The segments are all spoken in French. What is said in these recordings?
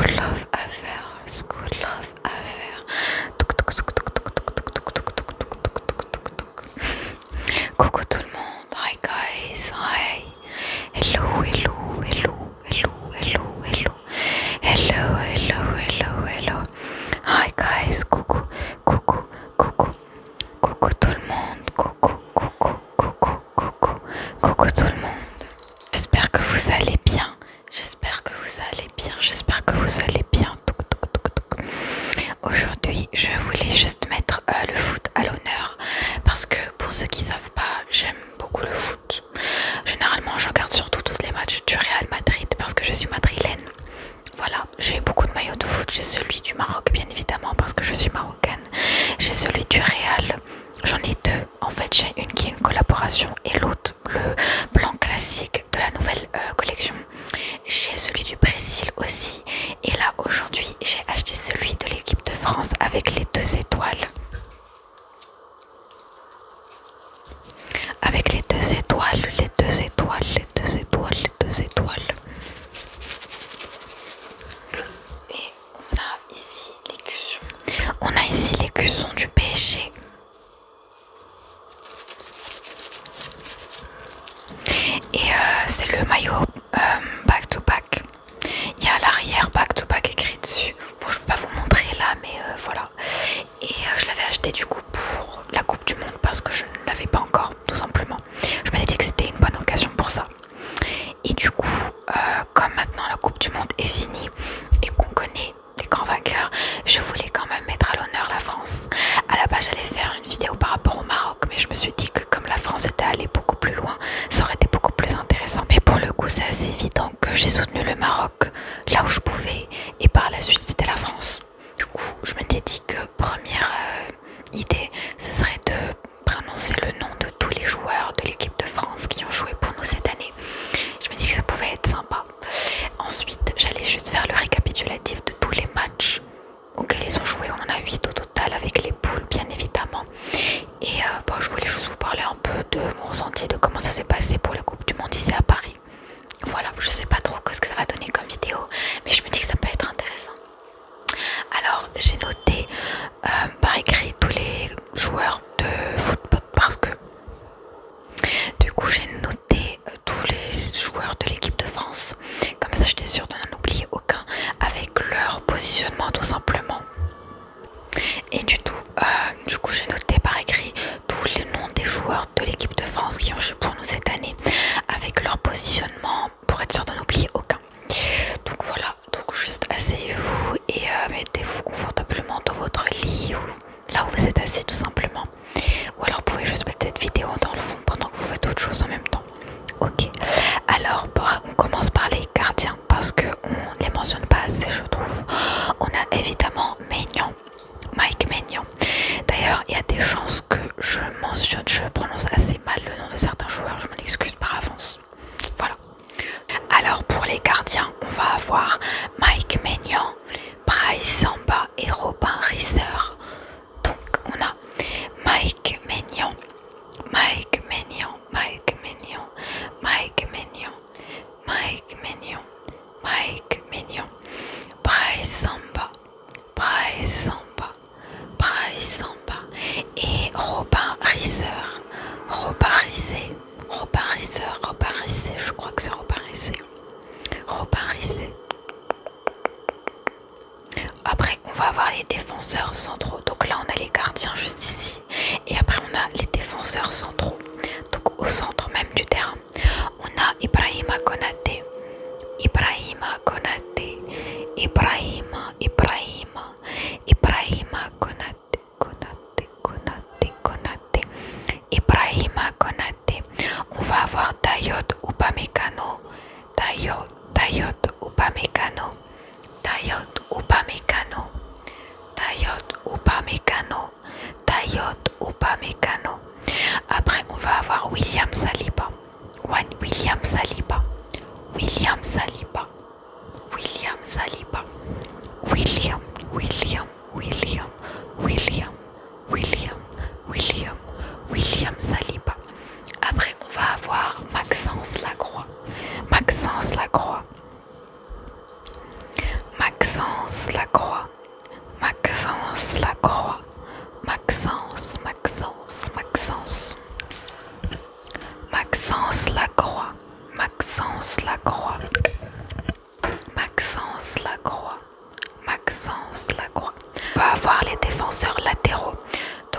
love affaire. Coucou tout le monde, hi guys, hi. Hello. Hi guys, coucou tout le monde, coucou tout le monde. J'espère que vous allez bien, Aujourd'hui, je voulais juste mettre le foot à l'honneur parce que pour ceux qui savent pas, j'aime beaucoup le foot. Généralement, je regarde surtout tous les matchs du Real Madrid parce que je suis madrilène. Voilà, j'ai beaucoup de maillots de foot. J'ai celui du Maroc, bien évidemment, parce que je suis marocaine. J'ai celui du Real. J'en ai deux. En fait, j'ai une qui est une collaboration et l'autre, le blanc classique de la nouvelle collection. J'ai celui du Brésil aussi. Et là, aujourd'hui, j'ai acheté celui de l'équipe de France avec les 2 étoiles. Avec les 2 étoiles. Et on a ici l'écusson du PSG. Et c'est le maillot back to back. Il y a à l'arrière back to back écrit dessus. Bon, je peux pas vous montrer là, mais voilà. Et je l'avais acheté du coup pour la Coupe du Monde parce que je ne l'avais pas encore, tout simplement. Je m'étais dit que c'était une bonne occasion pour ça. Et du coup, comme maintenant la Coupe du Monde est finie et qu'on connaît les grands vainqueurs, je voulais quand même mettre à l'honneur la France. À la base, j'allais faire une vidéo par rapport au Maroc, mais je me suis dit que comme la France était allée beaucoup plus loin, ça aurait été beaucoup plus intéressant. Mais pour le coup, c'est assez évident que j'ai soutenu le Maroc là où je pouvais, et par la suite, c'était la France. Du coup, je m'étais dit que première idée, ce serait de prononcer le nom de tous les joueurs de l'équipe de France qui ont joué pour nous cette année. Je me dis que ça pouvait être sympa. Ensuite, j'allais juste faire le récapitulatif de tous les matchs auxquels ils ont joué. On en a 8 au total avec les poules, bien évidemment. Et bon, je voulais juste vous parler un peu de mon ressenti, de comment ça s'est passé pour la Coupe du Monde ici à Paris. Voilà, je sais pas trop ce que ça va donner comme vidéo, mais je me dis que ça peut être intéressant. Alors, j'ai noté par écrit tous les joueurs de football parce que du coup j'ai noté tous les joueurs de l'équipe de France. Comme ça, j'étais sûre de n'en oublier aucun avec leur positionnement tout simplement. Et du coup, j'ai noté par écrit tous les noms des joueurs de l'équipe de France qui ont joué pour nous cette année avec leur positionnement pour être sûr de n'oublier aucun. Donc voilà, donc juste asseyez-vous et mettez-vous confortablement dans votre lit ou là où vous êtes assis tout simplement. Ou alors vous pouvez juste mettre cette vidéo dans le fond pendant que vous faites autre chose en même temps. Ok, alors on commence par les gardiens parce qu'on ne les mentionne pas assez, je trouve. On a évidemment Mike Maignan. D'ailleurs, il y a des chances que je prononce assez mal le nom de certains joueurs, je m'en excuse par avance. Voilà. Alors pour les gardiens, on va avoir Mike Maignan, Brice Samba et Robin Risser. Donc on a Mike Maignan, Brice Samba et Robin Risser, je crois que c'est Robin Risser. Après, on va avoir les défenseurs centraux. Donc là, on a les gardiens juste ici. Et après, on a les défenseurs centraux. Donc au centre même du terrain, on a Ibrahima Konaté. On va avoir Dayot Upamecano. Après, on va avoir William Saliba.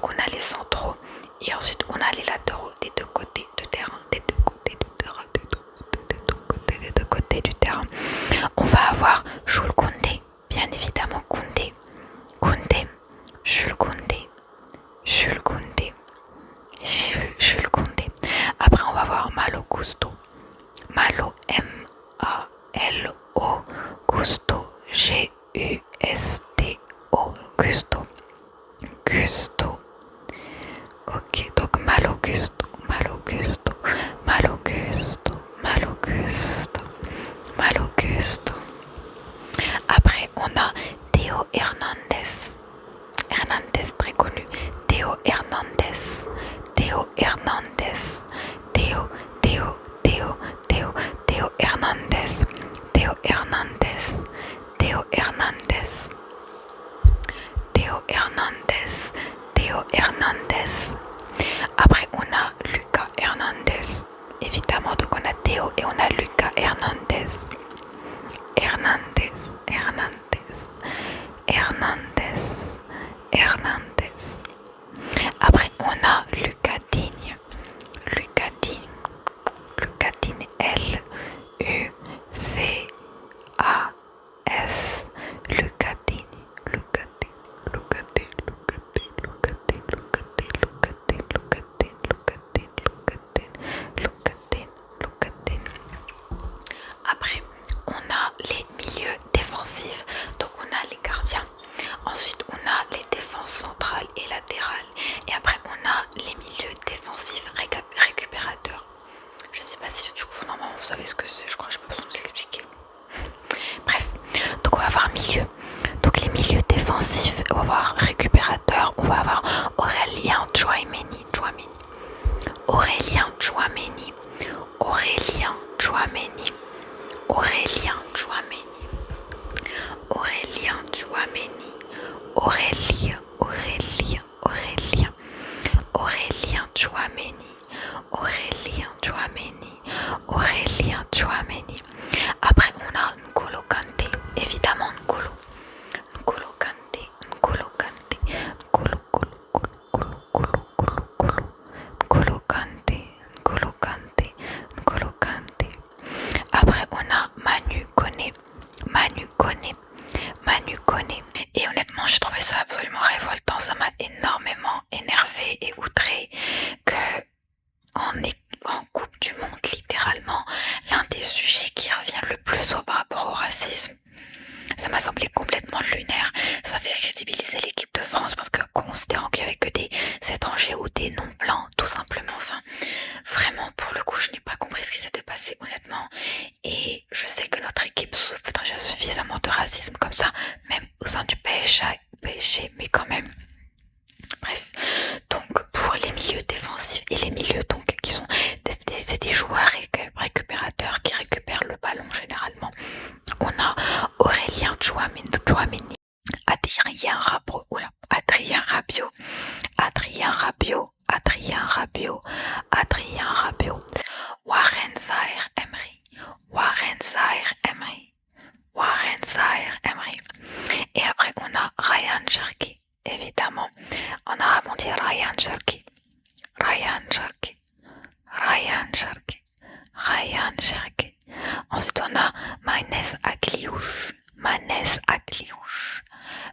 Donc on a les centraux et ensuite on a les latéraux des deux côtés du terrain, des deux côtés du terrain, des deux côtés du terrain. On va avoir Jules Koundé, bien évidemment Koundé, Koundé, Jules Koundé, Jules Koundé, Jules Koundé. Après on va voir Malo Gusto, Malo M-A-L-O, Gusto, G-U-S-T-O, Gusto, Gusto. Ok, donc Malo Gusto, Malo Gusto, Malo Gusto, Malo Gusto, Malo Gusto. Après on a Théo Hernandez, Hernandez très connu, Théo Hernandez, Théo Hernandez, Théo Hernandez, Théo Hernandez, Théo Hernandez, Théo Hernandez, Théo Hernandez. Après on a Lucas Hernandez, évidemment, donc on a Théo et on a Lucas Hernandez, Hernandez, Hernandez, Hernandez, Hernandez. Après on a Lucas Digne, Lucas Digne, Lucas Digne, L-U-C-A-S, Lucas Digne, Lucas Digne, Lucas Digne, Lucas Digne, Lucas Digne, Lucas Digne, Lucas Digne, Lucas Digne, Lucas Digne, Lucas Digne, Lucas Digne, Lucas Digne. Après on a les milieux défensifs, donc on a les gardiens. Ensuite on a les défenses centrales et latérales. Et après on a les milieux défensifs récupérateurs. Je sais pas si du coup normalement vous savez ce que c'est, je crois que j'ai pas besoin de vous expliquer. Bref, donc on va avoir milieu. Donc les milieux défensifs, on va avoir récupérateur, on va avoir Aurélien Tchouaméni, Aurélien Tchouaméni, Aurélien Tchouaméni, Aurélien Tchouaméni, Aurélien Tchouaméni, Aurélien, Aurélien, Aurélien, Aurélien Tchouaméni, Aurélien Tchouaméni, Aurélien Tchouaméni. Après on a N'Golo Kanté, évidemment N'Golo, N'Golo Kanté, N'Golo Kanté, N'Golo, N'Golo, N'Golo, N'Golo, N'Golo, N'Golo Kanté, N'Golo Kanté, N'Golo Kanté. Après on a Manu Koné, Manu Koné, Manu Koné. Et honnêtement j'ai trouvé ça absolument révoltant, ça m'a énormément énervé et outré que en Coupe du Monde, littéralement, l'un des sujets qui revient le plus par rapport au racisme. Ça m'a semblé complètement lunaire. Ça décrédibilisait l'équipe de France parce que considérant qu'il n'y avait que des étrangers ou des non-blancs, tout simplement. Enfin, vraiment, pour le coup, je n'ai pas compris ce qui s'était passé, honnêtement. Et je sais que notre équipe souffre déjà suffisamment de racisme comme ça, même au sein du PSG, mais quand même. Bref, donc pour les milieux défensifs et les milieux donc qui sont des joueurs récupérateurs qui récupèrent le ballon généralement, on a Aurélien Tchouaméni, Adrien Rabiot, Adrien Rabiot, Adrien Rabiot, Adrien Rabiot, Adrien Rabiot, Warren Zaïre-Emery, Warren Zaïre-Emery, Warren Zaïre-Emery. Et après on a Ryan Cherki. Évidemment, en arabe on dit Ryan Cherki, Ryan Cherki, Ryan Cherki, Ryan Cherki. Ensuite on a Manes Akliouche, Manes Akliouche,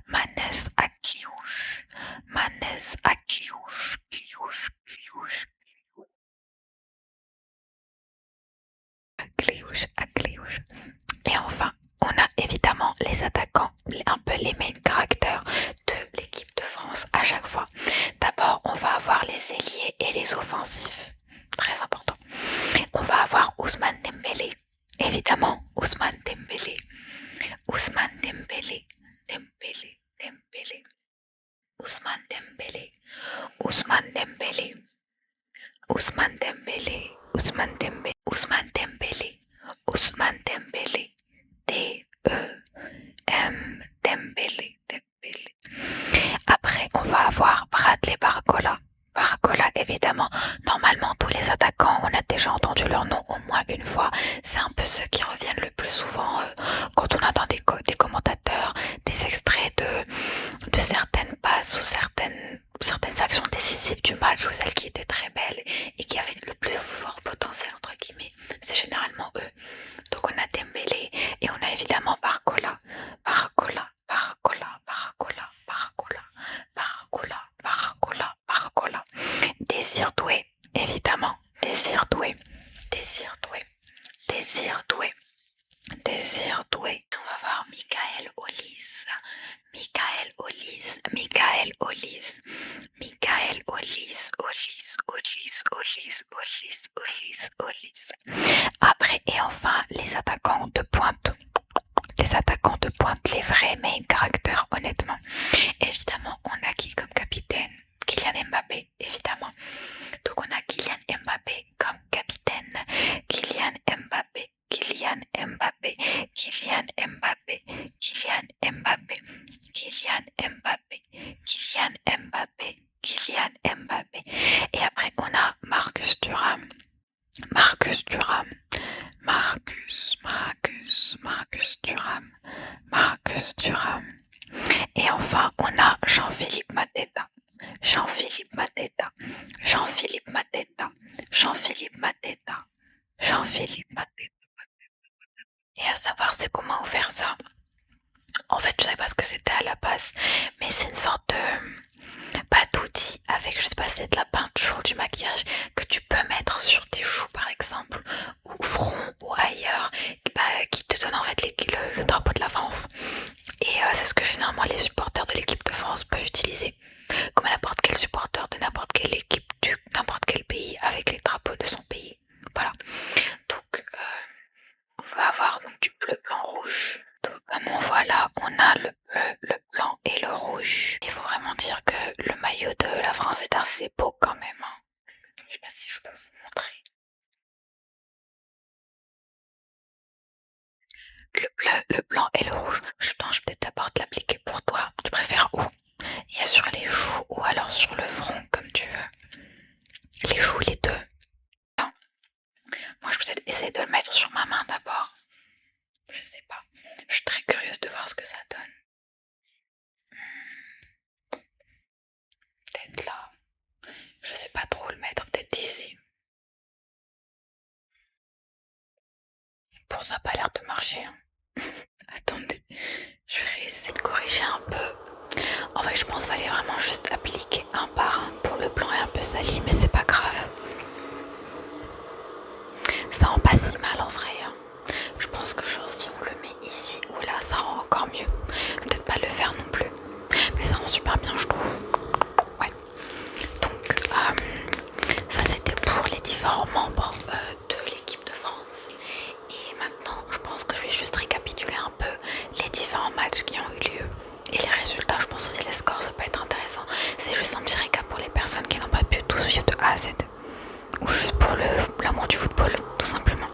Manes Akliouche, Manes Akliouche, Kliouche, Kliouche, Akliouche, Akliouche. Et enfin, on a évidemment les attaquants, un peu les main caractères de l'équipe de France à chaque fois. D'abord, on va avoir les ailiers et les offensifs. Très important. On va avoir Ousmane Dembélé. Évidemment, Ousmane Dembélé. Ousmane Dembélé. Dembélé. Dembélé. Ousmane Dembélé. Ousmane Dembélé. Ousmane Dembélé. Ousmane Dembélé. Ousmane Dembélé. Ousmane Dembélé. D-E-M Dembélé. Dembélé. Après, on va avoir Bradley Barcola. Barcola, évidemment. Normalement, tous les attaquants, on a déjà entendu leur nom au moins une fois. C'est un peu ceux qui reviennent le plus souvent quand on a dans des commentateurs des extraits de certaines passes ou certaines actions du match ou celle qui était très belle et qui avait le plus fort potentiel entre guillemets, c'est généralement eux. Donc on a Dembélé et on a évidemment Barcola, Barcola, Barcola, Barcola, Barcola, Barcola, Barcola, Barcola. Désir Doué, évidemment, Désir Doué, Désir Doué, Désir Doué, Désir Doué. On va voir Michael Olise, Michael Olise, Michael Olise, Michael Olise, Olise, Olise, Olise, Olise, Olise, Olise. Après et enfin les attaquants de pointe. Les attaquants de pointe, les vrais main caractères, honnêtement. Évidemment, on a qui comme capitaine? Kylian Mbappé, évidemment. Donc on a Kylian Mbappé comme capitaine. Kylian Mbappé, Kylian Mbappé, Kylian Mbappé, Kylian Mbappé, Kylian Mbappé, Kylian Mbappé, Kylian Mbappé. Et après on a Marcus Thuram. Marcus Thuram. Marcus Thuram. Marcus Thuram. Et enfin, on a Jean-Philippe Mateta. Jean-Philippe Mateta. Jean-Philippe Mateta. Jean-Philippe Mateta. Jean-Philippe Mateta. Et à savoir, c'est comment faire ça. En fait, je savais pas ce que c'était à la base, mais c'est une sorte de pas d'outil avec, je sais pas, c'est de la peinture, du maquillage que tu peux mettre sur tes joues par exemple, ou front ou ailleurs, qui te donne en fait le drapeau de la France. Et c'est ce que généralement les supporters de l'équipe de France peuvent utiliser, comme n'importe quel supporter de n'importe quelle équipe de n'importe quel pays avec les drapeaux de son pays. Voilà. Donc on va avoir donc du bleu, blanc, rouge. Donc comme on voit là, on a le bleu, le blanc et le rouge. Il faut vraiment dire que le maillot de la France est assez beau quand même. Hein. Je sais pas si je peux vous montrer. Le bleu, le blanc et le rouge. Je vais peut-être d'abord te l'appliquer pour toi. Tu préfères où? Il y a sur les joues ou alors sur le front, comme tu veux. Les joues, les deux. Non. Moi, je vais peut-être essayer de le mettre sur ma main d'abord. Je sais pas. Je suis très curieuse de voir ce que ça donne. Peut-être là. Je sais pas trop où le mettre. Peut-être ici. Bon, ça n'a pas l'air de marcher. Hein. Attendez. Je vais essayer de corriger un peu. En fait, je pense qu'il fallait vraiment juste appliquer un par un. Pour le blanc est un peu sali, mais c'est pas grave. Ça rend pas si mal en vrai. Hein. Je pense que genre si on le met ici ou là, ça rend encore mieux. Peut-être pas le faire non plus. Mais ça rend super bien, je trouve. Ouais. Donc, ça c'était pour les différents membres de l'équipe de France. Et maintenant, je pense que je vais juste récapituler un peu les différents matchs qui ont eu lieu. Et les résultats, je pense aussi les scores, ça peut être intéressant. C'est juste un petit récap pour les personnes qui n'ont pas pu tout suivre de A à Z. Ou juste pour l'amour du football, tout simplement.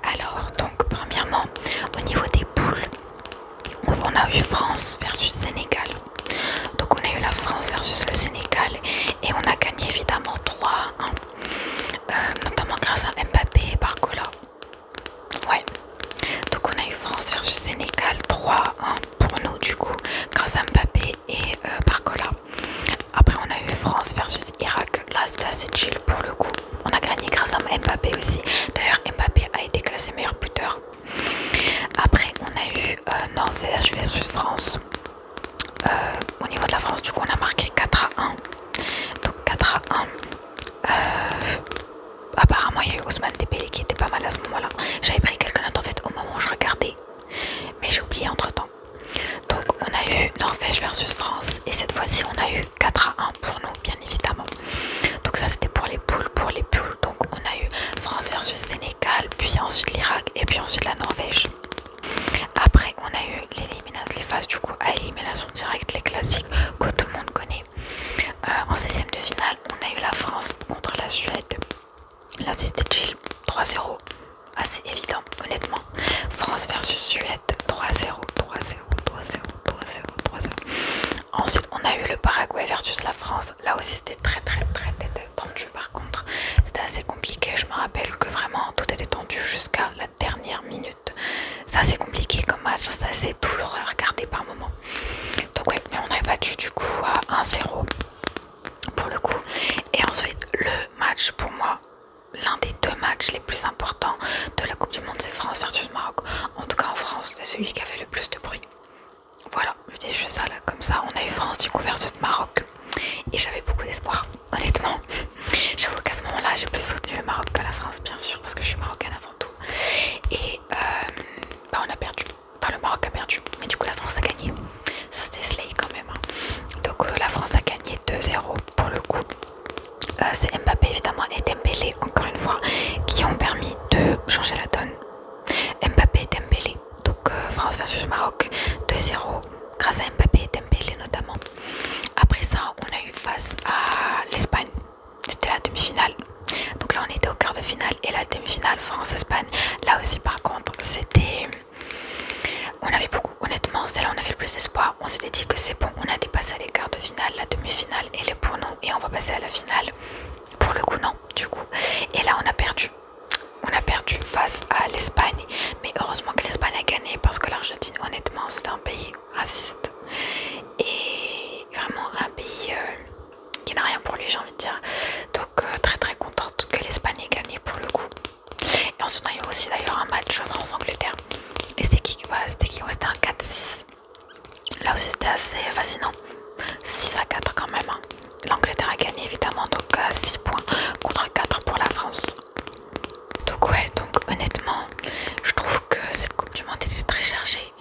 Alors, donc, premièrement, au niveau des poules, on a eu France versus Sénégal. Donc, on a eu la France versus le Sénégal et on a gagné évidemment 3-1, notamment grâce à Mbappé et Barcola. Ouais. Donc, on a eu France versus Sénégal 3-1 pour nous, du coup, grâce à Mbappé et Barcola. Après, on a eu France versus Irak. Là c'est chill pour le coup. On a gagné grâce à Mbappé aussi. D'ailleurs, Mbappé a été classé meilleur buteur. Après, on a eu Norvège versus France. Au niveau de la France, du coup, on a marqué 4-1. Donc 4-1. Apparemment, il y a eu Ousmane Dembélé qui était pas mal à ce moment-là. J'avais pris quelques notes en fait au moment où je regardais. Mais j'ai oublié entre temps. Donc on a eu Norvège versus France. Et cette fois-ci, on a eu 4-1 pour nous, bien évidemment. Donc ça, c'était pour les poules. Pour les poules, donc on a eu France versus Sénégal, puis ensuite l'Irak, et puis ensuite la Norvège. Après, on a eu les phases du coup à élimination directe, les classiques que tout le monde connaît. En 16e de finale, on a eu la France contre la Suède. Là, c'était chill, 3-0, assez évident, honnêtement. France versus Suède, 3-0, 3-0, 3-0, 3-0, 3-0. Ensuite, on a eu le Paraguay versus la France. Là aussi, c'était très tendu par contre. C'était assez compliqué. Je me rappelle que vraiment tout était tendu jusqu'à la dernière minute. C'est assez compliqué comme match. C'est assez douloureux à regarder par moment. Donc ouais, mais on avait battu du coup à 1-0 pour le coup. d'espoir, honnêtement. J'avoue qu'à ce moment-là, j'ai plus soutenu le Maroc que la France, bien sûr, parce que je suis marocaine avant tout. Et on a perdu. Enfin, le Maroc a perdu, mais du coup, la France a gagné. Ça, c'était slay quand même. Hein. Donc, la France a gagné 2-0 pour le coup. C'est Mbappé évidemment et Dembélé, encore une fois, qui ont permis de changer la donne. Mbappé et Dembélé. Donc, France versus Maroc 2-0, grâce à Mbappé et Dembélé notamment. Après ça, on a eu face à l'Espagne. C'était la demi-finale. Donc là, on était au quart de finale et la demi-finale France-Espagne. Là aussi, par contre, c'était... On avait beaucoup, honnêtement, c'est là où on avait le plus d'espoir. On s'était dit que c'est bon, on a dépassé les quarts de finale, la demi-finale, elle est pour nous et on va passer à la finale. Pour le coup, non, du coup. Et là, on a perdu. On a perdu face à l'Espagne. Mais heureusement que l'Espagne a gagné parce que l'Argentine, honnêtement, c'est un pays raciste. Et vraiment un pays qui n'a rien pour lui, j'ai envie de dire. Donc, très très contente que l'Espagne ait gagné pour le coup. Et ensuite, on a eu aussi d'ailleurs un match France-Angleterre. Et c'était qui? C'était un 4-6. Là aussi, c'était assez fascinant. 6-4 quand même. Hein. L'Angleterre a gagné évidemment, donc à 6 points contre 4 pour la France. Donc ouais, donc honnêtement, je trouve que cette Coupe du Monde était très chargée.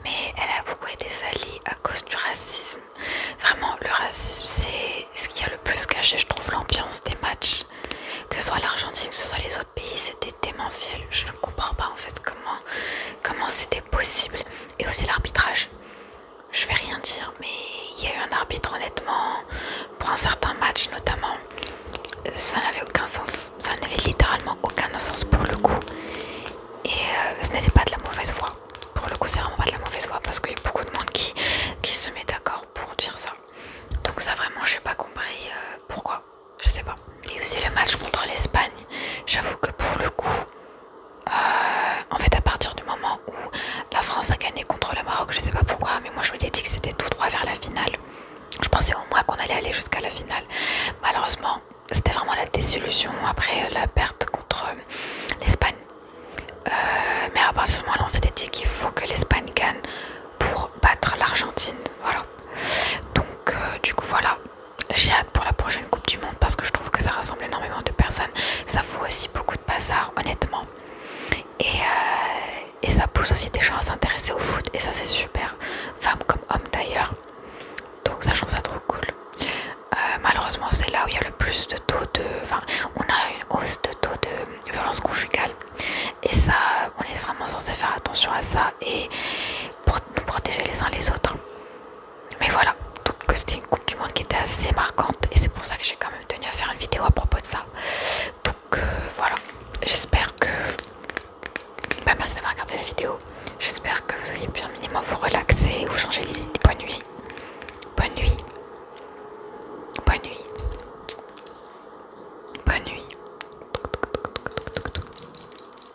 Mais elle a beaucoup été salie à cause du racisme. Vraiment, le racisme, c'est ce qui a le plus gâché, je trouve, l'ambiance des matchs. Que ce soit l'Argentine, que ce soit les autres pays, c'était démentiel. Je ne comprends pas en fait comment c'était possible. Et aussi l'arbitrage. Je vais rien dire, mais il y a eu un arbitre honnêtement, pour un certain match notamment, ça n'avait aucun sens. Ça n'avait littéralement aucun sens pour le coup. Et ce n'était pas de la mauvaise foi. Pour le coup, c'est vraiment pas de la mauvaise foi parce qu'il y a beaucoup de monde qui se met d'accord pour dire ça. Donc ça vraiment, j'ai pas compris pourquoi. Je sais pas. Et aussi le match contre l'Espagne. J'avoue que pour le coup, en fait à partir du moment où la France a gagné contre le Maroc, je sais pas pourquoi, mais moi je me disais que c'était tout droit vers la finale. Je pensais au moins qu'on allait aller jusqu'à la finale. Malheureusement, c'était vraiment la désillusion après la perte contre l'Espagne. Mais à partir de ce moment-là, on s'était dit qu'il faut que l'Espagne gagne pour battre l'Argentine. Voilà. Donc du coup voilà. J'ai hâte pour la prochaine Coupe du Monde parce que je trouve que ça rassemble énormément de personnes. Ça vaut aussi beaucoup de bazar, honnêtement. Et ça pousse aussi des gens à s'intéresser au foot. Et ça, c'est super. Femmes comme hommes d'ailleurs. Donc ça, je trouve ça trop cool. Malheureusement, c'est là où il y a le plus de taux de... Enfin, on a une hausse de taux de violence conjugale. Et ça, on est vraiment censé faire attention à ça et pour nous protéger les uns les autres. Mais voilà. Donc c'était une Coupe du Monde qui était assez marquante